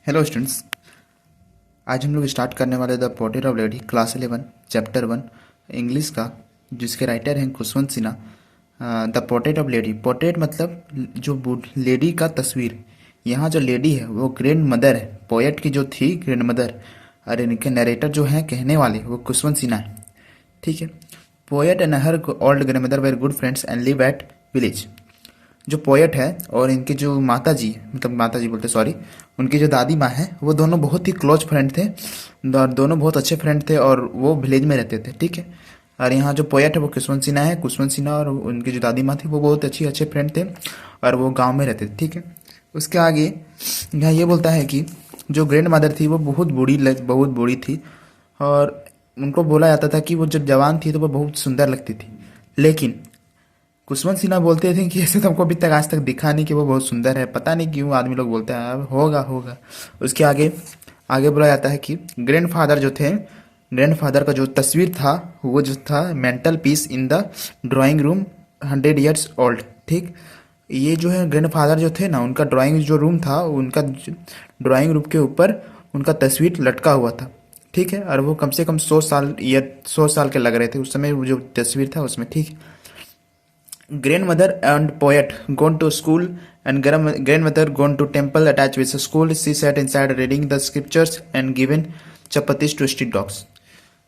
Hello students. आज हम लोग स्टार्ट करने वाले the portrait of lady class 11 chapter 1 English का, जिसके राइटर हैं Khushwant Sinha. The portrait of lady, portrait मतलब जो लेडी का तस्वीर। यहाँ जो लेडी है वो ग्रैंड मदर है, पोएट की जो थी ग्रैंड मदर, और इनके नरेटर जो हैं कहने वाले वो खुशवंत सिन्हा है। ठीक है। Poet and her old grandmother were good friends and live at village. जो पोएट है और इनकी जो माता जी, मतलब माता जी बोलते सॉरी, उनकी जो दादी माँ है वो दोनों बहुत ही क्लोज फ्रेंड थे और दोनों बहुत अच्छे फ्रेंड थे और वो विलेज में रहते थे। ठीक है। और यहाँ जो पोएट है वो खुशवंत सिन्हा है। खुशवंत सिन्हा और उनकी जो दादी माँ थी वो बहुत अच्छे फ्रेंड थे और वो गाँव में रहते थे। ठीक है। उसके आगे यहाँ ये बोलता है कि जो ग्रैंड मदर थी वो बहुत बूढ़ी थी और उनको बोला जाता था कि वो जब जवान थी तो वो बहुत सुंदर लगती थी। लेकिन खुशवंत सिन्हा बोलते थे कि ऐसे तो हमको अभी तक आज तक दिखा नहीं कि वो बहुत सुंदर है, पता नहीं क्यों आदमी लोग बोलते हैं, अब होगा होगा। उसके आगे आगे बोला जाता है कि ग्रैंडफादर जो थे, ग्रैंडफादर का जो तस्वीर था वो जो था mental peace in the drawing room 100 years old. ठीक। ये जो है ग्रैंडफादर जो थे ना, उनका ड्राइंग जो रूम था, उनका ड्राइंग रूम के ऊपर उनका तस्वीर लटका हुआ था। ठीक है। और वो कम से कम 100 साल के लग रहे थे उस समय वो जो तस्वीर था उसमें। ठीक। Grandmother and poet gone to school and grandmother gone to temple attached with the school. She sat inside reading the scriptures and given chapatis to street dogs.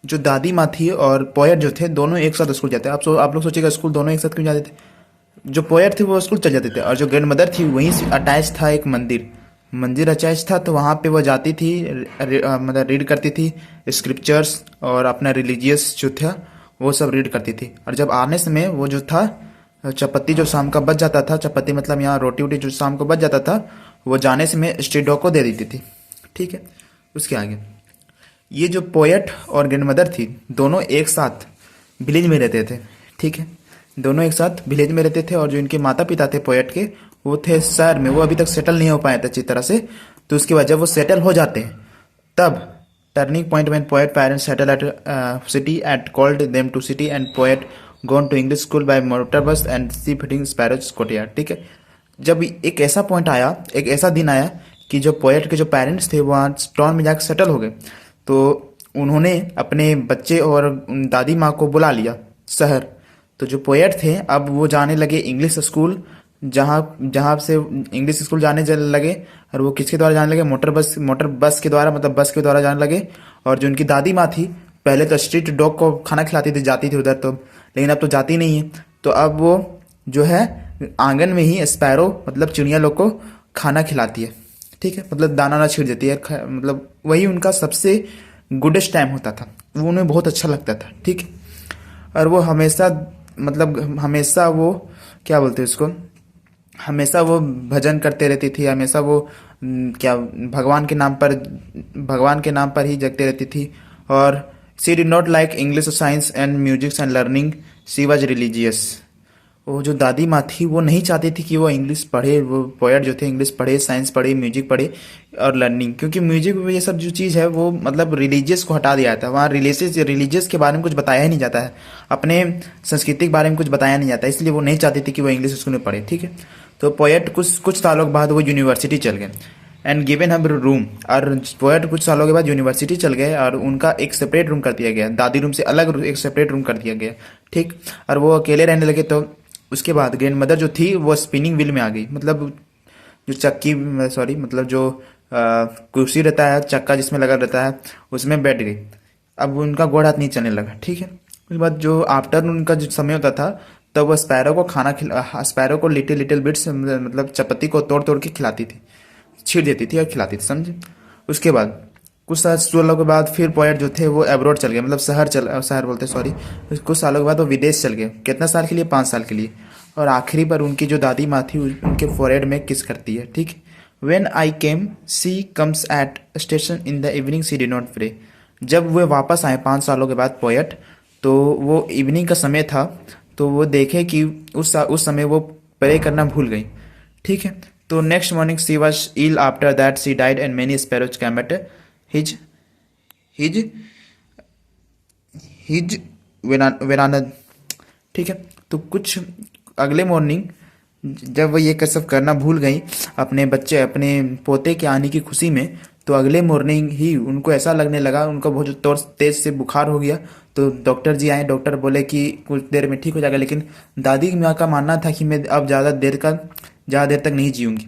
जो दादी माँ थी और पोएट जो थे दोनों एक साथ स्कूल जाते। आप लोग सोचिएगा स्कूल दोनों एक साथ क्यों जाते थे। जो पोएट थे वो स्कूल चल जाते थे और जो ग्रैंड मदर थी वहीं से अटैच था एक मंदिर अटैच था, तो वहाँ पे वो जाती थी, मतलब रीड करती थी स्क्रिप्चर्स और अपना रिलीजियस जो था वो सब रीड करती थी। और जब आने समय वो जो था चपाती जो शाम का बच जाता था, चपाती मतलब यहाँ रोटी वोटी जो शाम को बच जाता था, वो जाने से मैं स्ट्रीट डॉग को दे देती थी। ठीक है। उसके आगे ये जो पोएट और ग्रैंड मदर थी दोनों एक साथ विलेज में रहते थे। ठीक है। दोनों एक साथ विलेज में रहते थे और जो इनके माता पिता थे पोएट के वो थे शहर में, वो अभी तक सेटल नहीं हो पाए थे अच्छी तरह से। तो उसके बाद जब वो सेटल हो जाते हैं तब turning point when poet parents settle at city at called them to city and poet gone to English school by motor bus and she feeding sparrows courtyard. ठीक है। जब एक ऐसा पॉइंट आया, एक ऐसा दिन आया कि जो पोएट के जो पेरेंट्स थे वो आज टाउन में जाकर सेटल हो गए, तो उन्होंने अपने बच्चे और दादी माँ को बुला लिया शहर। तो जो पोएट थे अब वो जाने लगे इंग्लिश स्कूल, जहाँ जहाँ से इंग्लिश स्कूल लगे। और वो किसके द्वारा जाने लगे, मोटर बस के द्वारा, मतलब बस के द्वारा जाने लगे। और जो उनकी दादी माँ थी पहले तो स्ट्रीट डॉग को खाना खिलाती थी, जाती थी उधर तो, लेकिन अब तो जाती नहीं है। तो अब वो जो है आंगन में ही स्पैरो मतलब चिड़िया लोग को खाना खिलाती है। ठीक है। मतलब दाना ना छीट देती है, मतलब वही उनका सबसे गुडेस्ट टाइम होता था, वो उन्हें बहुत अच्छा लगता था। ठीक है। और वो हमेशा, मतलब हमेशा वो क्या बोलते हैं उसको, हमेशा वो भजन करते रहती थी, हमेशा वो क्या भगवान के नाम पर ही जगते रहती थी। और she did not like English science and musics and learning, she was religious. वो जो दादी माँ थी वो नहीं चाहती थी कि वो इंग्लिश पढ़े, वो पोएट जो थे इंग्लिश पढ़े, साइंस पढ़े, म्यूजिक पढ़े और लर्निंग, क्योंकि म्यूजिक में ये सब जो चीज़ है वो मतलब रिलीजियस को हटा दिया था। वहाँ रिलीजियस के बारे में कुछ बताया ही नहीं जाता है, अपने संस्कृति के बारे में कुछ बताया नहीं जाता, इसलिए वो नहीं चाहती थी कि वो इंग्लिश स्कूल में पढ़े। ठीक है। तो पोएट कुछ सालों के बाद वो यूनिवर्सिटी चल गए एंड गिवन हब रूम। और पोएट कुछ सालों के बाद यूनिवर्सिटी चल गए और उनका एक सेपरेट रूम कर दिया गया, दादी रूम से अलग एक सेपरेट रूम कर दिया गया। ठीक। और वो अकेले रहने लगे। तो उसके बाद ग्रैंड मदर जो थी वो स्पिनिंग व्हील में आ गई, मतलब जो चक्की, सॉरी मतलब जो कुर्सी रहता है, चक्का जिसमें लगा रहता है, उसमें बैठ गई। अब उनका गोड़ हाथ नहीं चलने लगा। ठीक है। उसके बाद जो आफ्टरनून का जो समय होता था तब वह स्पैरो को लिटिल बिट्स मतलब चपाती को तोड़ तोड़ के खिलाती थी, छीट देती थी और खिलाती थी, समझे। उसके बाद कुछ सालों के बाद फिर पोएट जो थे वो एब्रोड चल गए, मतलब शहर बोलते सॉरी, कुछ सालों के बाद वो विदेश चल गए। कितना साल के लिए, 5 साल के लिए। और आखिरी पर उनकी जो दादी माँ थी उनके फोरहेड में किस करती है। ठीक। When I came she comes at station in the evening she did not pray. जब वे वापस आए 5 सालों के बाद पोएट, तो वो इवनिंग का समय था, तो वो देखे कि उस समय वो प्रे करना भूल गई। ठीक है। तो next morning she was ill after that she died and many sparrows came at his his his veranda. ठीक है। तो कुछ अगले मॉर्निंग जब वो ये सब करना भूल गई अपने बच्चे अपने पोते के आने की खुशी में, तो अगले मॉर्निंग ही उनको ऐसा लगने लगा, उनको बहुत तेज से बुखार हो गया। तो डॉक्टर जी आए, डॉक्टर बोले कि कुछ देर में ठीक हो जाएगा, लेकिन दादी माँ का मानना था कि मैं अब ज़्यादा देर तक नहीं जीऊँगी।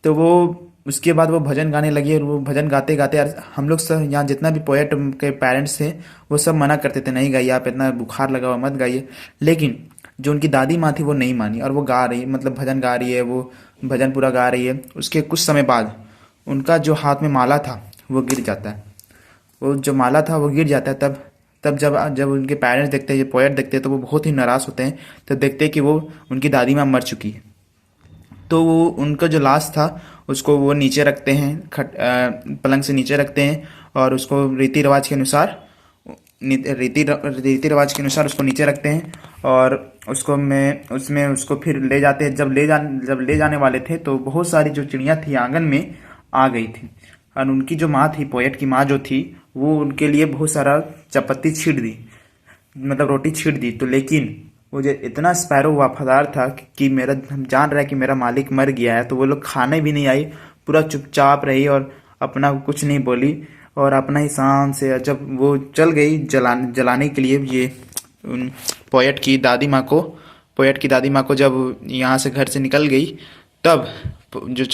तो वो उसके बाद वो भजन गाने लगी, और वो भजन गाते गाते, यार हम लोग सब यहाँ जितना भी पोएट के पेरेंट्स थे वो सब मना करते थे, नहीं गाइए आप, इतना बुखार लगा हुआ मत गाइए। लेकिन जो उनकी दादी माँ थी वो नहीं मानी, और वो गा रही, मतलब भजन गा रही है, वो भजन पूरा गा रही है। उसके कुछ समय बाद उनका जो हाथ में माला था वो गिर जाता है। वो जो माला था वो गिर जाता है। तब तब जब जब उनके पेरेंट्स देखते हैं, ये पोएट देखते हैं, तो वो बहुत ही नाराज़ होते हैं। तो देखते हैं कि वो उनकी दादी माँ मर चुकी है। तो वो उनका जो लाश था उसको वो नीचे रखते हैं, पलंग से नीचे रखते हैं, और उसको रीति रिवाज के अनुसार उसको नीचे रखते हैं। और उसको फिर ले जाते हैं। जब ले जाने वाले थे तो बहुत सारी जो चिड़िया थी आंगन में आ गई थी, और उनकी जो माँ थी, पोएट की माँ जो थी, वो उनके लिए बहुत सारा चपाती छीट दी, मतलब रोटी छीट दी। तो लेकिन वो जो इतना स्पैरो वफादार था कि मेरा जान रहा है कि मेरा मालिक मर गया है, तो वो लोग खाने भी नहीं आई, पूरा चुपचाप रही और अपना कुछ नहीं बोली, और अपना ही शान से जब वो चल गई जलाने के लिए, ये उन पोएट की दादी माँ को जब यहाँ से घर से निकल गई, तब जो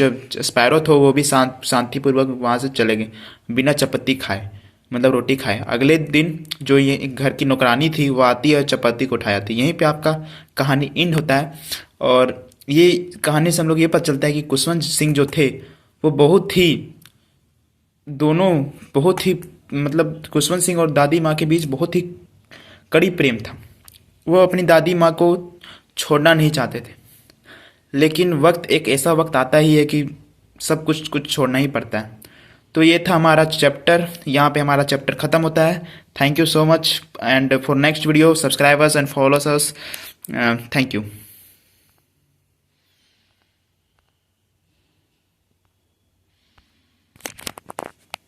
स्पैरो थे वो भी शांतिपूर्वक वहाँ से चले गए, बिना चपाती खाए, मतलब रोटी खाए। अगले दिन जो ये घर की नौकरानी थी वो आती है और चपाती को उठाई आती है। यहीं पे आपका कहानी एंड होता है। और ये कहानी से हम लोग ये पता चलता है कि खुशवंत सिंह जो थे वो बहुत ही मतलब खुशवंत सिंह और दादी माँ के बीच बहुत ही कड़ी प्रेम था। वो अपनी दादी माँ को छोड़ना नहीं चाहते थे, लेकिन एक ऐसा वक्त आता ही है कि सब कुछ छोड़ना ही पड़ता है। तो ये था हमारा चैप्टर, यहाँ पे हमारा चैप्टर ख़त्म होता है। Thank you so much, and for next video subscribe us and follow us. Thank you.